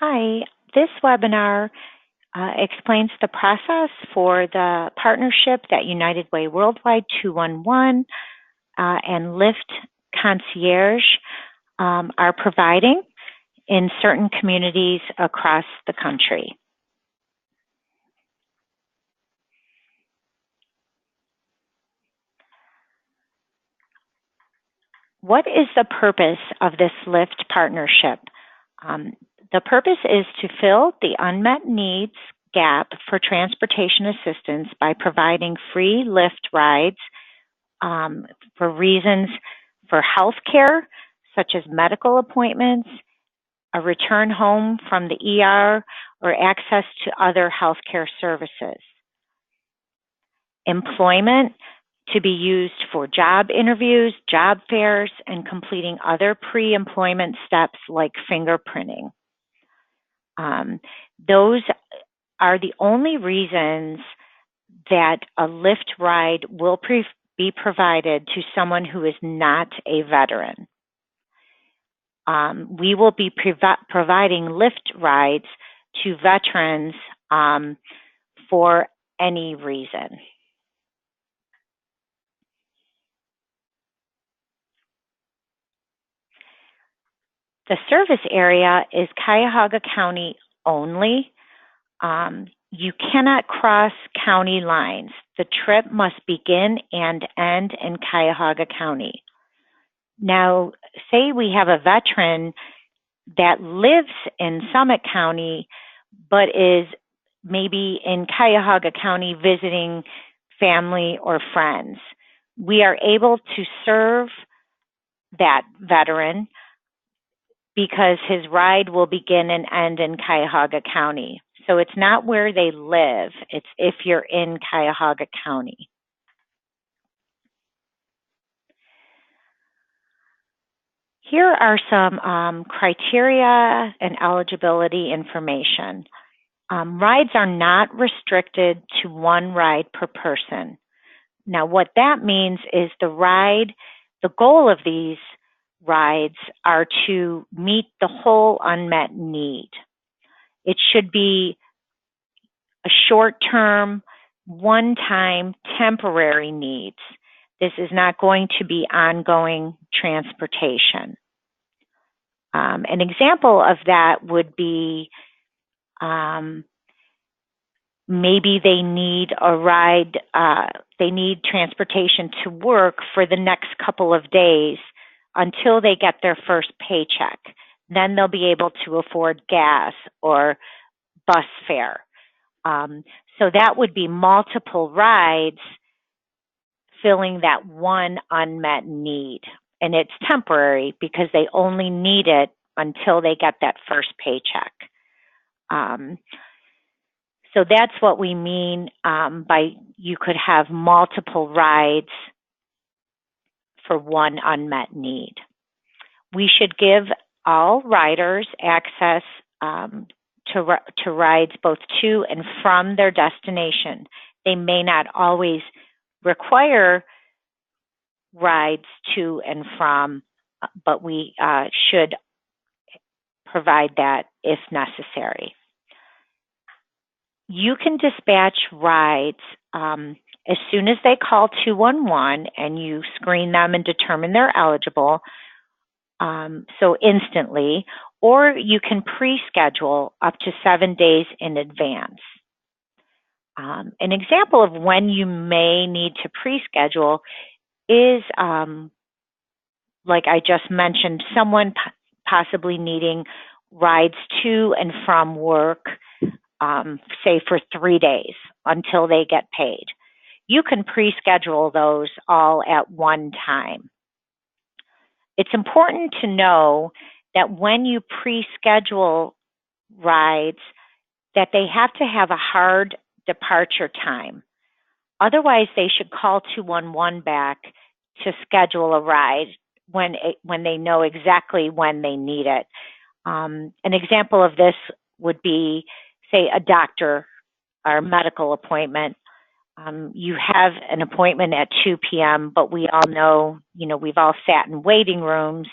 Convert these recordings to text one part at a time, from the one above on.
Hi, this webinar explains the process for the partnership that United Way Worldwide 211 and Lyft Concierge are providing in certain communities across the country. What is the purpose of this Lyft partnership? The purpose is to fill the unmet needs gap for transportation assistance by providing free Lyft rides for reasons for health care, such as medical appointments, a return home from the ER, or access to other healthcare services. Employment to be used for job interviews, job fairs, and completing other pre-employment steps like fingerprinting. Those are the only reasons that a Lyft ride will be provided to someone who is not a veteran. We will be providing Lyft rides to veterans for any reason. The service area is Cuyahoga County only. You cannot cross county lines. The trip must begin and end in Cuyahoga County. Now, say we have a veteran that lives in Summit County, but is maybe in Cuyahoga County visiting family or friends. We are able to serve that veteran because his ride will begin and end in Cuyahoga County. So it's not where they live, it's if you're in Cuyahoga County. Here are some criteria and eligibility information. Rides are not restricted to one ride per person. Now, what that means is the goal of these rides are to meet the whole unmet need. It should be a short-term, one-time, temporary needs. This is not going to be ongoing transportation. An example of that would be maybe they need a ride, they need transportation to work for the next couple of days until they get their first paycheck. Then they'll be able to afford gas or bus fare. So that would be multiple rides filling that one unmet need. And it's temporary because they only need it until they get that first paycheck. So that's what we mean by you could have multiple rides for one unmet need. We should give all riders access to rides both to and from their destination. They may not always require rides to and from, but we should provide that if necessary. You can dispatch rides as soon as they call 211 and you screen them and determine they're eligible, so instantly, or you can pre-schedule up to 7 days in advance. An example of when you may need to pre-schedule is, like I just mentioned, someone possibly needing rides to and from work, say for 3 days until they get paid. You can pre-schedule those all at one time. It's important to know that when you pre-schedule rides, that they have to have a hard departure time. Otherwise, they should call 211 back to schedule a ride when they know exactly when they need it. An example of this would be, say, a doctor or a medical appointment. You have an appointment at 2 p.m., but we all know, we've all sat in waiting rooms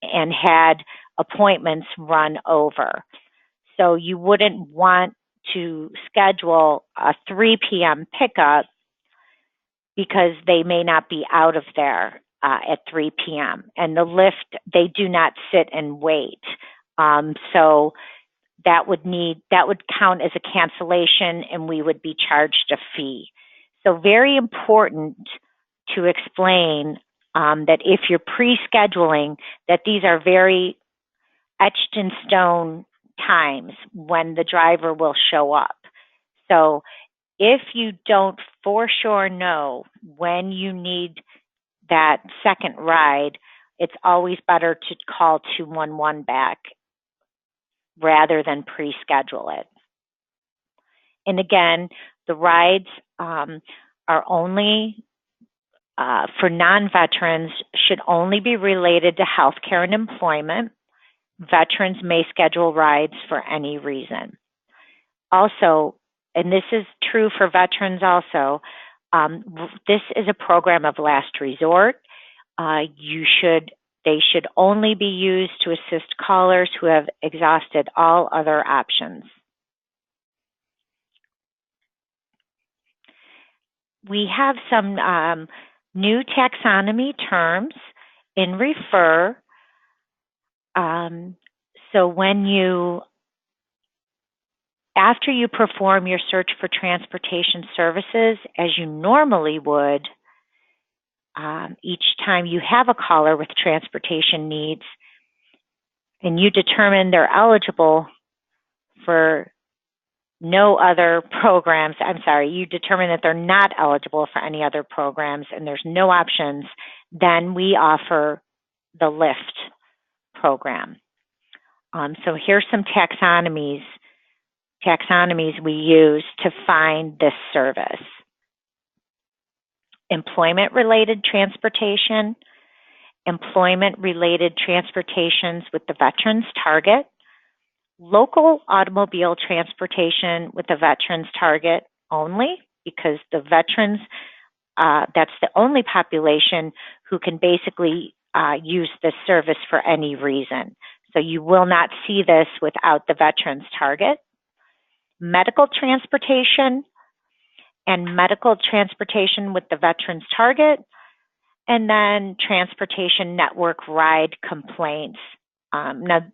and had appointments run over. So you wouldn't want to schedule a 3 p.m. pickup because they may not be out of there at 3 p.m. And the Lyft, they do not sit and wait. So that would count as a cancellation, and we would be charged a fee. So very important to explain that if you're pre-scheduling, that these are very etched in stone times when the driver will show up. So if you don't for sure know when you need that second ride, it's always better to call 211 back rather than pre-schedule it. And again, the rides are only for non-veterans, should only be related to healthcare and employment. Veterans may schedule rides for any reason. Also, and this is true for veterans also, this is a program of last resort. They should only be used to assist callers who have exhausted all other options. We have some new taxonomy terms in refer. So after you perform your search for transportation services, as you normally would, each time you have a caller with transportation needs, and you determine they're eligible for no other programs, you determine that they're not eligible for any other programs and there's no options, then we offer the Lyft program. So here's some taxonomies we use to find this service. Employment-related transportation, employment-related transportations with the veterans target, local automobile transportation with the veterans target only, because the veterans, that's the only population who can basically use this service for any reason. So you will not see this without the veterans target. Medical transportation and medical transportation with the veterans target, and then transportation network ride complaints. Now,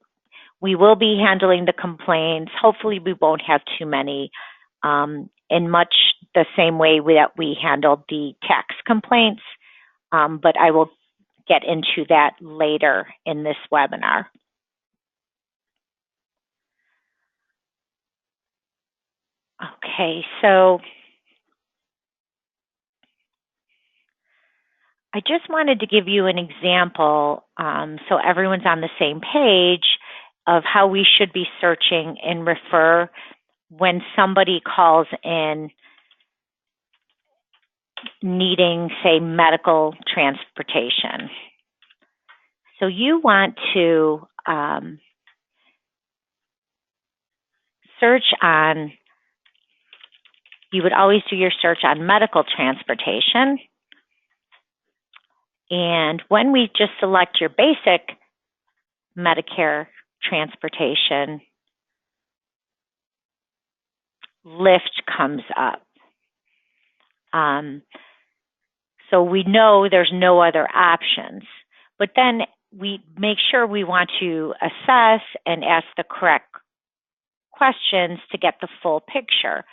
we will be handling the complaints. Hopefully we won't have too many, in much the same way that we handled the tax complaints, but I will get into that later in this webinar. Okay, so I just wanted to give you an example so everyone's on the same page of how we should be searching and refer when somebody calls in needing, say, medical transportation. So you want to search on, you would always do your search on medical transportation. And when we just select your basic Medicare transportation, Lyft comes up. So we know there's no other options, but then we make sure we want to assess and ask the correct questions to get the full picture.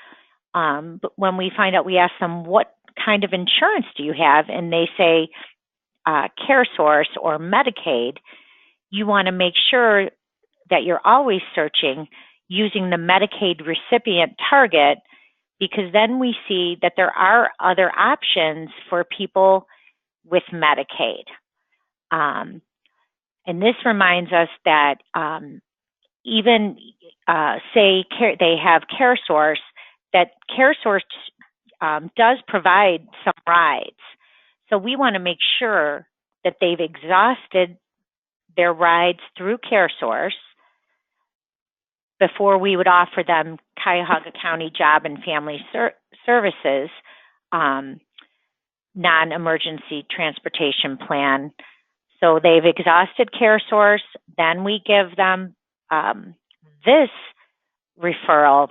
But when we find out, we ask them, what kind of insurance do you have? And they say CareSource or Medicaid. You want to make sure that you're always searching using the Medicaid recipient target, because then we see that there are other options for people with Medicaid. And this reminds us that even say they have CareSource, that CareSource does provide some rides. So we want to make sure that they've exhausted their rides through CareSource before we would offer them Cuyahoga County Job and Family Services non-emergency transportation plan. So they've exhausted CareSource, then we give them this referral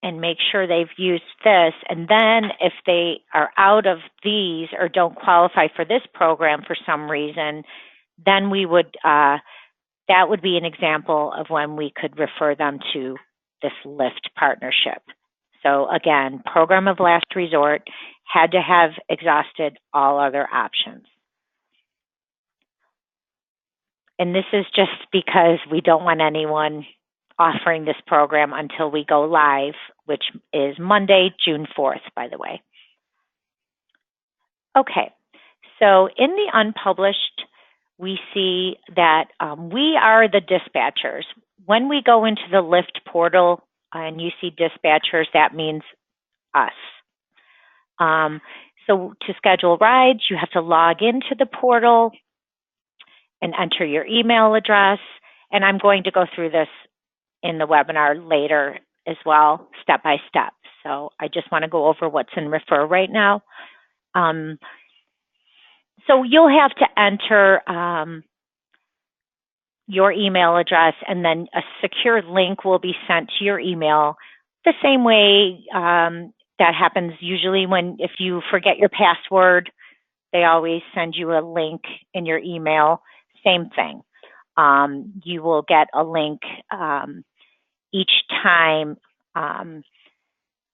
and make sure they've used this. And then if they are out of these or don't qualify for this program for some reason, then we would, that would be an example of when we could refer them to this Lyft partnership. So again, program of last resort, had to have exhausted all other options. And this is just because we don't want anyone offering this program until we go live, which is Monday, June 4th, by the way. Okay, so in the unpublished, we see that we are the dispatchers. When we go into the Lyft portal and you see dispatchers, that means us. So to schedule rides, you have to log into the portal and enter your email address. And I'm going to go through this in the webinar later as well, step by step. So I just want to go over what's in Refer right now. So you'll have to enter your email address, and then a secure link will be sent to your email the same way that happens usually if you forget your password, they always send you a link in your email. Same thing. You will get a link each time,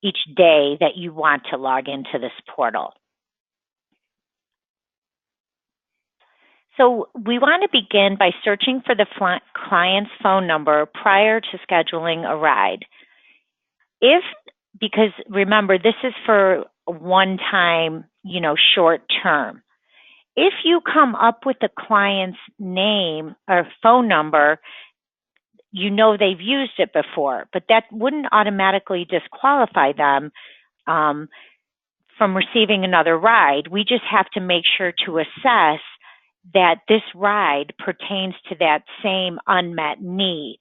each day that you want to log into this portal. So we want to begin by searching for the client's phone number prior to scheduling a ride. Because remember, this is for one time, short term. If you come up with the client's name or phone number, they've used it before, but that wouldn't automatically disqualify them from receiving another ride. We just have to make sure to assess that this ride pertains to that same unmet need.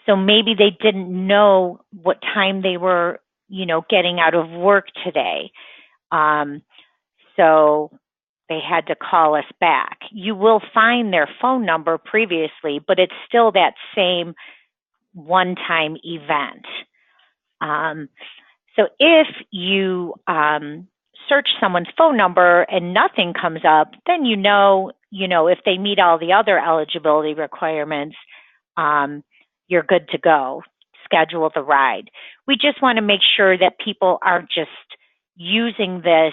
So maybe they didn't know what time they were, getting out of work today. So they had to call us back. You will find their phone number previously, but it's still that same one-time event. So if you search someone's phone number and nothing comes up, then if they meet all the other eligibility requirements, you're good to go. Schedule the ride. We just want to make sure that people aren't just using this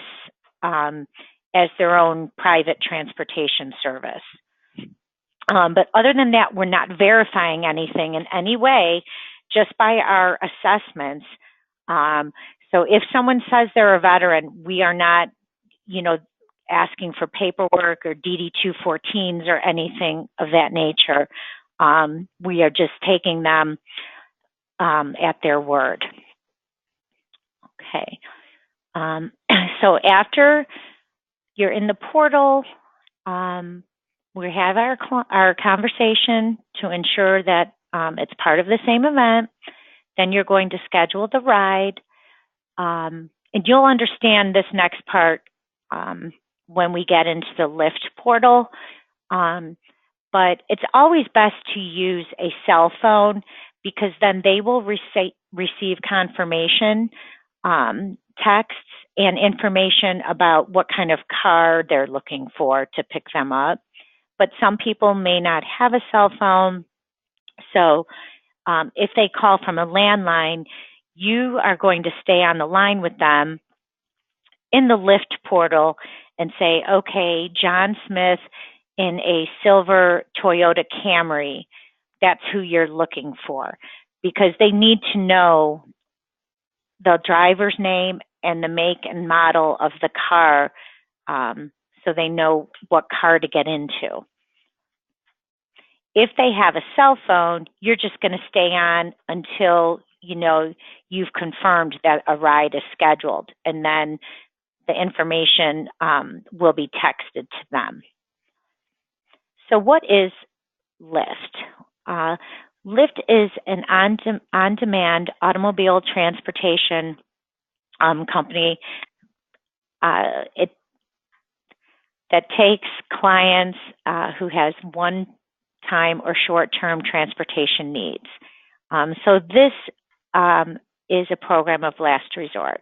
as their own private transportation service. But other than that, we're not verifying anything in any way, just by our assessments. So if someone says they're a veteran, we are not, asking for paperwork or DD-214s or anything of that nature. We are just taking them at their word. Okay. So after you're in the portal, we have our conversation to ensure that it's part of the same event. Then you're going to schedule the ride. And you'll understand this next part when we get into the Lyft portal. But it's always best to use a cell phone, because then they will receive confirmation texts and information about what kind of car they're looking for to pick them up. But some people may not have a cell phone. So if they call from a landline, you are going to stay on the line with them in the Lyft portal and say, okay, John Smith in a silver Toyota Camry, that's who you're looking for, because they need to know the driver's name and the make and model of the car, so they know what car to get into. If they have a cell phone, you're just going to stay on until you've confirmed that a ride is scheduled, and then the information will be texted to them. So what is Lyft? Lyft is an on-demand automobile transportation company that takes clients who has one time or short-term transportation needs. So this is a program of last resort.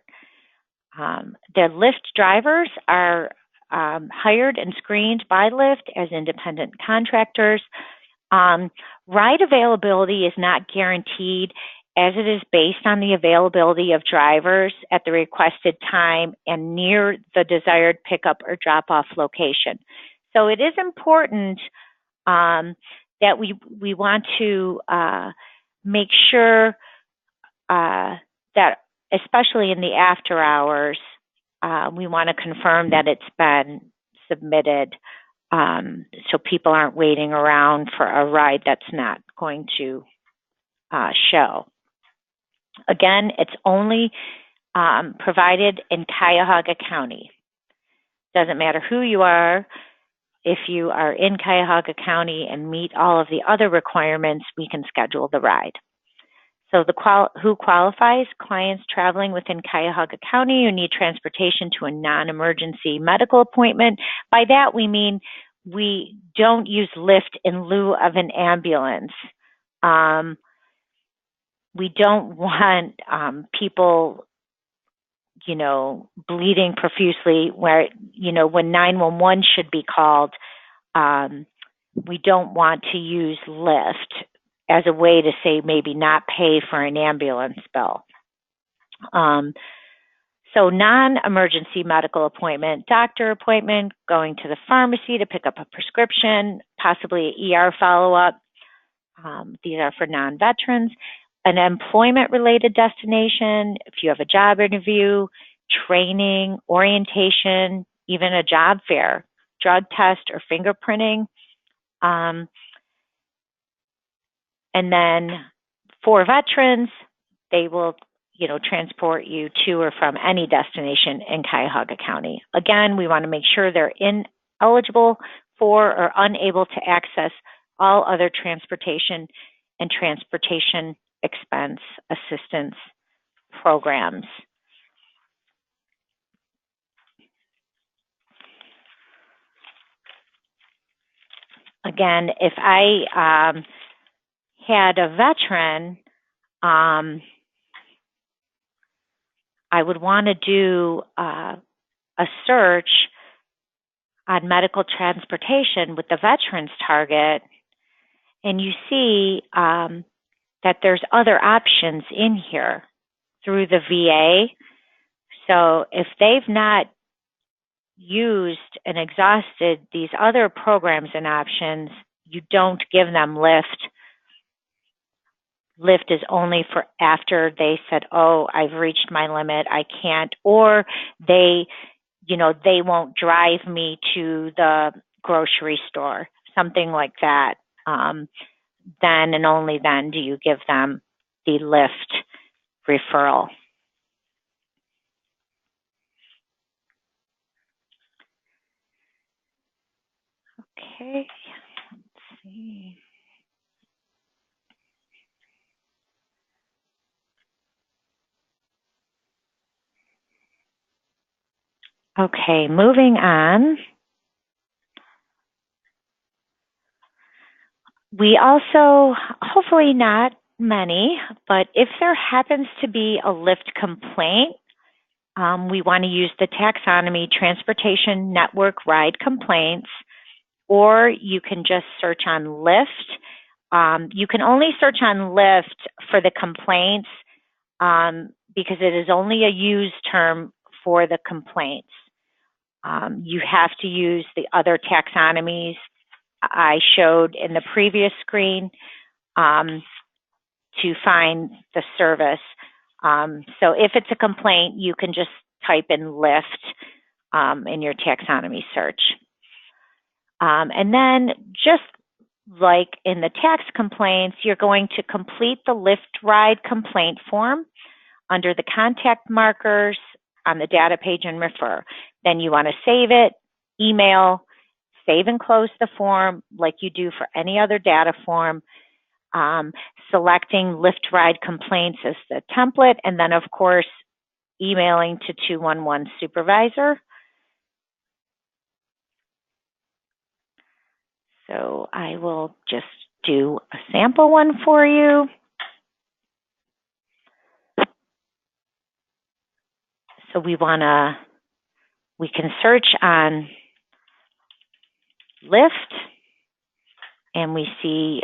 The Lyft drivers are hired and screened by Lyft as independent contractors. Ride availability is not guaranteed, as it is based on the availability of drivers at the requested time and near the desired pickup or drop-off location. So it is important that we want to make sure that, especially in the after hours, we want to confirm that it's been submitted, so people aren't waiting around for a ride that's not going to show. Again, it's only provided in Cuyahoga County. Doesn't matter who you are. If you are in Cuyahoga County and meet all of the other requirements, we can schedule the ride. So who qualifies? Clients traveling within Cuyahoga County who need transportation to a non-emergency medical appointment. By that we mean we don't use Lyft in lieu of an ambulance. We don't want people, bleeding profusely where, when 911 should be called. We don't want to use Lyft as a way to say maybe not pay for an ambulance bill. So non-emergency medical appointment, doctor appointment, going to the pharmacy to pick up a prescription, possibly an ER follow-up. These are for non-veterans. An employment-related destination, if you have a job interview, training, orientation, even a job fair, drug test or fingerprinting. And then for veterans, they will, transport you to or from any destination in Cuyahoga County. Again, we want to make sure they're ineligible for or unable to access all other transportation and transportation expense assistance programs. Again, if I had a veteran, I would want to do a search on medical transportation with the veterans target, and you see that there's other options in here through the VA. So if they've not used and exhausted these other programs and options, you don't give them Lyft. Lyft is only for after they said, oh, I've reached my limit, I can't, or they won't drive me to the grocery store, something like that. Then and only then do you give them the Lyft referral. Okay, let's see. Okay, moving on. We also, hopefully not many, but if there happens to be a Lyft complaint, we want to use the taxonomy Transportation Network Ride Complaints, or you can just search on Lyft. You can only search on Lyft for the complaints because it is only a used term for the complaints. You have to use the other taxonomies I showed in the previous screen to find the service. So if it's a complaint, you can just type in Lyft in your taxonomy search. And then just like in the tax complaints, you're going to complete the Lyft ride complaint form under the contact markers on the data page and refer. Then you want to save it, email, save and close the form like you do for any other data form, selecting Lyft ride complaints as the template, and then of course, emailing to 211 supervisor. So I will just do a sample one for you. So we can search on Lyft, and we see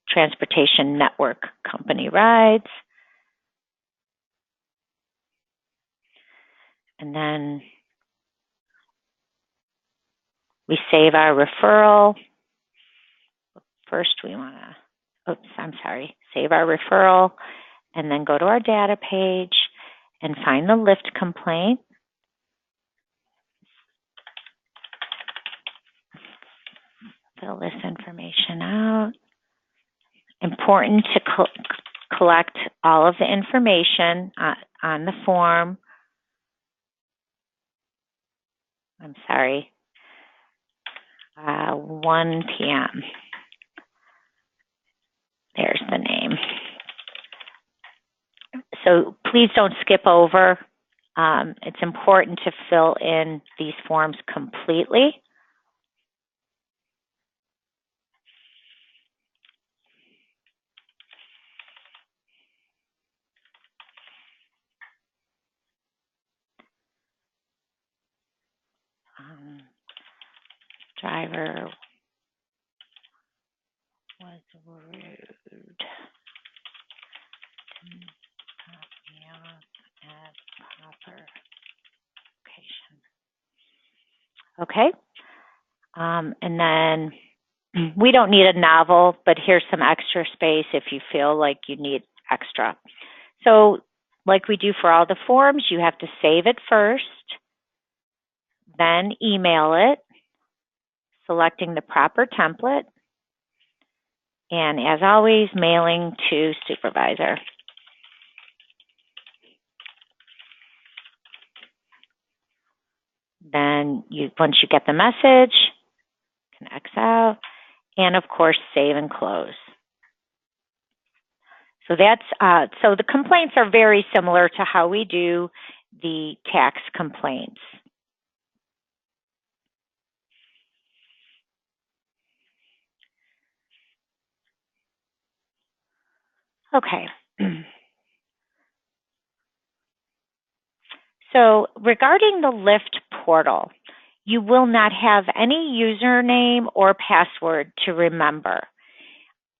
transportation network company rides. And then we save our referral. First we save our referral, and then go to our data page and find the Lyft complaint. Fill this information out. Important to collect all of the information on the form. 1 p.m. There's the name. So please don't skip over. It's important to fill in these forms completely. Driver was rude. At proper location. Okay. And then we don't need a novel, but here's some extra space if you feel like you need extra. So like we do for all the forms, you have to save it first, then email it, selecting the proper template, and as always, mailing to supervisor. Then once you get the message, you can X out, and of course, save and close. So so the complaints are very similar to how we do the tax complaints. Okay. So regarding the Lyft portal, you will not have any username or password to remember.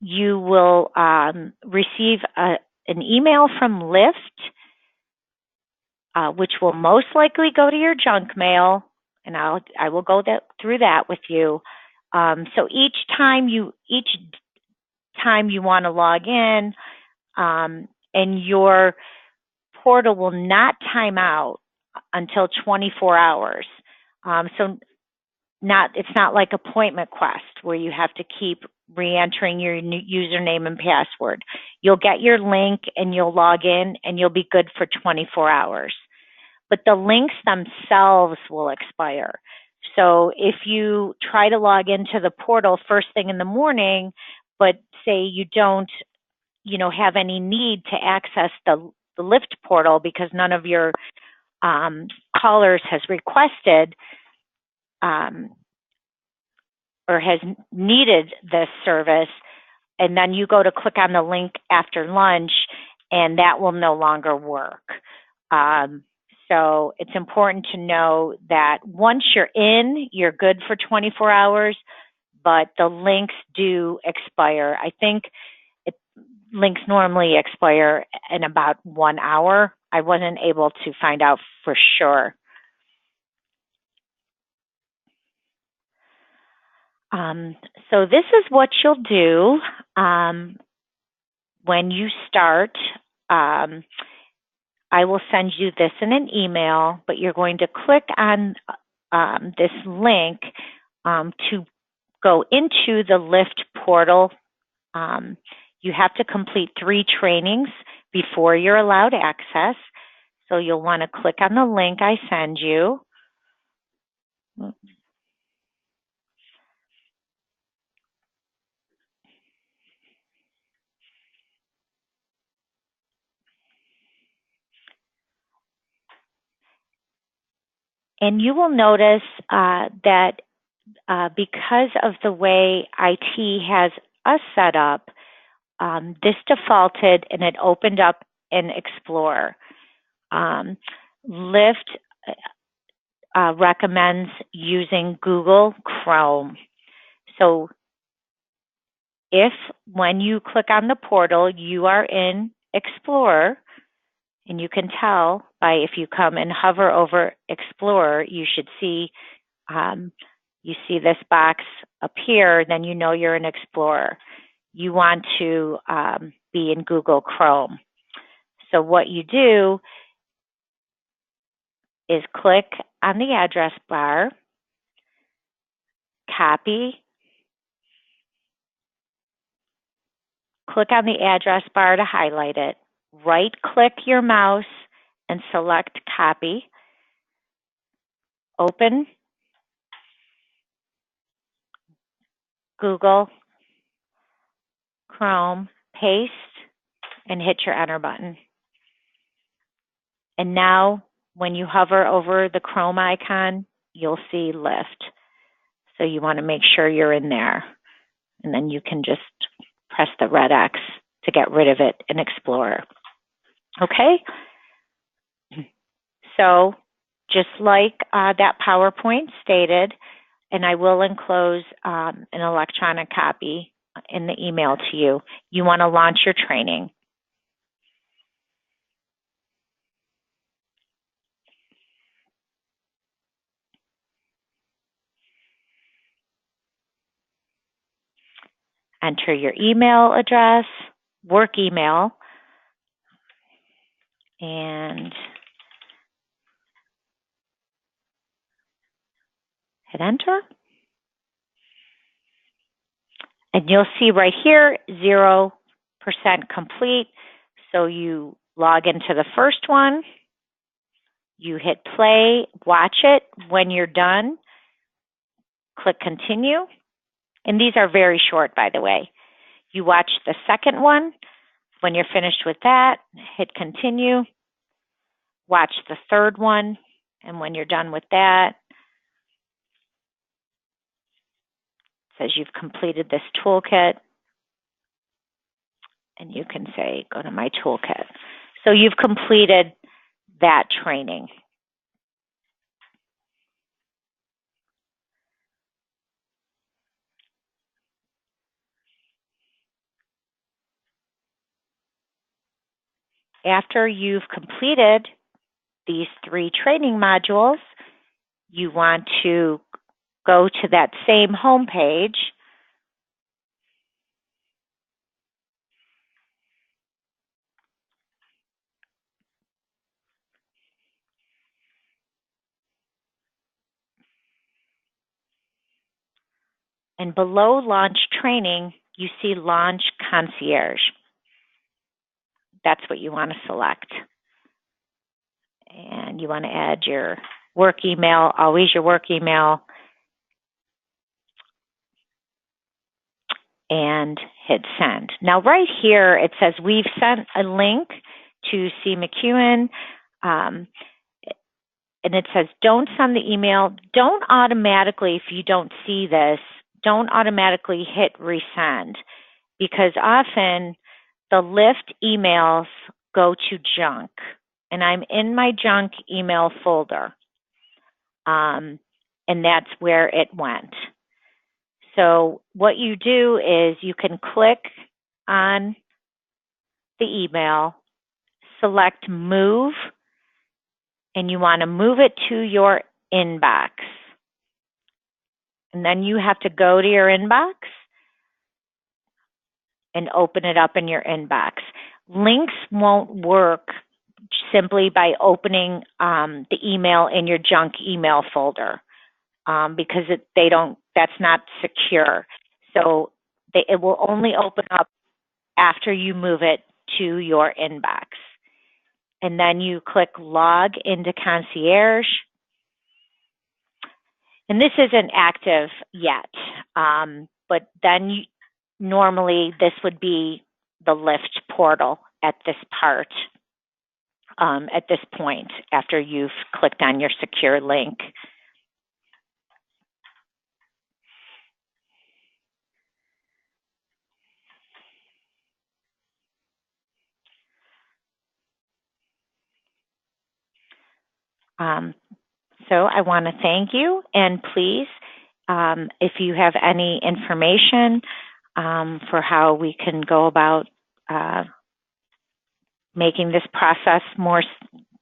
You will receive an email from Lyft, which will most likely go to your junk mail, and I will go through that with you. So each time you want to log in, and your portal will not time out until 24 hours. So it's not like Appointment Quest where you have to keep re-entering your username and password. You'll get your link and you'll log in and you'll be good for 24 hours. But the links themselves will expire. So if you try to log into the portal first thing in the morning, but say you don't, have any need to access the Lyft portal because none of your callers has requested or has needed this service, and then you go to click on the link after lunch, and that will no longer work. So it's important to know that once you're in, you're good for 24 hours, but the links do expire. I think links normally expire in about 1 hour. I wasn't able to find out for sure. So this is what you'll do when you start. I will send you this in an email, but you're going to click on this link to go into the Lyft portal. You have to complete 3 trainings before you're allowed access. So you'll want to click on the link I send you. And you will notice that because of the way IT has us set up, this defaulted and it opened up in Explorer. Lyft recommends using Google Chrome. So if when you click on the portal, you are in Explorer, and you can tell by if you come and hover over Explorer, you should see you see this box appear, then you know you're in Explorer. You want to be in Google Chrome. So what you do is click on the address bar, copy, click on the address bar to highlight it, right-click your mouse and select copy, open Google Chrome, paste, and hit your enter button. And now when you hover over the Chrome icon, you'll see Lyft. So you want to make sure you're in there. And then you can just press the red X to get rid of it in Explorer. Okay? So just like that PowerPoint stated, and I will enclose an electronic copy in the email to you, you want to launch your training. Enter your email address, work email, and hit enter. And you'll see right here, 0% complete. So you log into the first one, you hit play, watch it. When you're done, click continue. And these are very short, by the way. You watch the second one. When you're finished with that, hit continue. Watch the third one. And when you're done with that, it says you've completed this toolkit. And you can say, go to my toolkit. So you've completed that training. After you've completed these 3 training modules, you want to go to that same home page and below Launch Training, you see Launch Concierge. That's what you want to select. And you want to add your work email, always your work email, and hit send. Now right here, it says we've sent a link to C. McEwen, and it says don't send the email. Don't automatically, if you don't see this, don't automatically hit resend, because often the Lyft emails go to junk, and I'm in my junk email folder, and that's where it went. So what you do is you can click on the email, select move, and you want to move it to your inbox. And then you have to go to your inbox and open it up in your inbox. Links won't work simply by opening the email in your junk email folder because that's not secure. So it will only open up after you move it to your inbox. And then you click log into Concierge. And this isn't active yet, but then normally this would be the Lyft portal at this part, at this point, after you've clicked on your secure link. So I want to thank you, and please, if you have any information for how we can go about making this process more,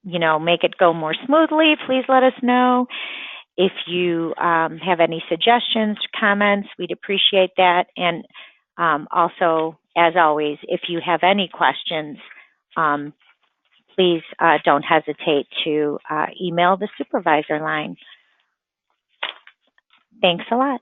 make it go more smoothly, please let us know. If you have any suggestions, comments, we'd appreciate that. And also, as always, if you have any questions, please don't hesitate to email the supervisor line. Thanks a lot.